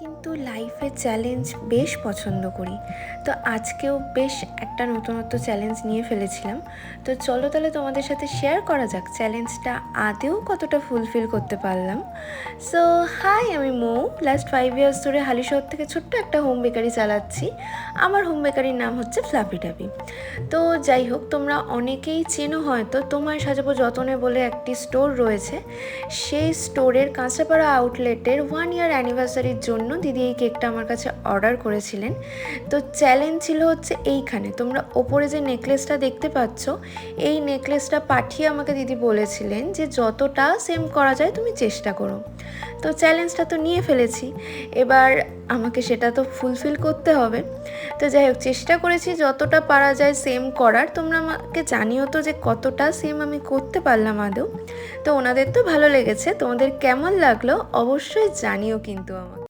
কিন্তু লাইফে চ্যালেঞ্জ বেশ পছন্দ করি। তো আজকেও বেশ একটা নতুনত্ব চ্যালেঞ্জ নিয়ে ফেলেছিলাম। তো চলো তাহলে তোমাদের সাথে শেয়ার করা যাক চ্যালেঞ্জটা আদেও কতটা ফুলফিল করতে পারলাম। সো হাই, আমি মৌ। লাস্ট 5 ইয়ার্স ধরে হালিশহর থেকে ছোট্ট একটা হোম বেকারি চালাচ্ছি। আমার হোম বেকারির নাম হচ্ছে ফ্লাফি টাফি। তো যাই হোক, তোমরা অনেকেই চেনো হয়তো তোমায় সাজাবো যতনে বলে একটি স্টোর রয়েছে। সেই স্টোরের কাঁচাপাড়া আউটলেটের 1 ইয়ার অ্যানিভার্সারির জন্য দিদি এই কেকটা আমার কাছে অর্ডার করেছিলেন। তো চ্যালেঞ্জ ছিল হচ্ছে এইখানে তোমরা ওপরে যে নেকলেসটা দেখতে পাচ্ছ, এই নেকলেসটা পাঠিয়ে আমাকে দিদি বলেছিলেন যে যতটা সেম করা যায় তুমি চেষ্টা করো। তো চ্যালেঞ্জটা তো নিয়ে ফেলেছি, এবার আমাকে সেটা তো ফুলফিল করতে হবে। তো যাই হোক, চেষ্টা করেছি যতটা পারা যায় সেম করার। তোমরা আমাকে জানিও তো যে কতটা সেম আমি করতে পারলাম আদৌ। তো ওনাদের তো ভালো লেগেছে, তোমাদের কেমন লাগলো অবশ্যই জানিও কিন্তু আমাকে।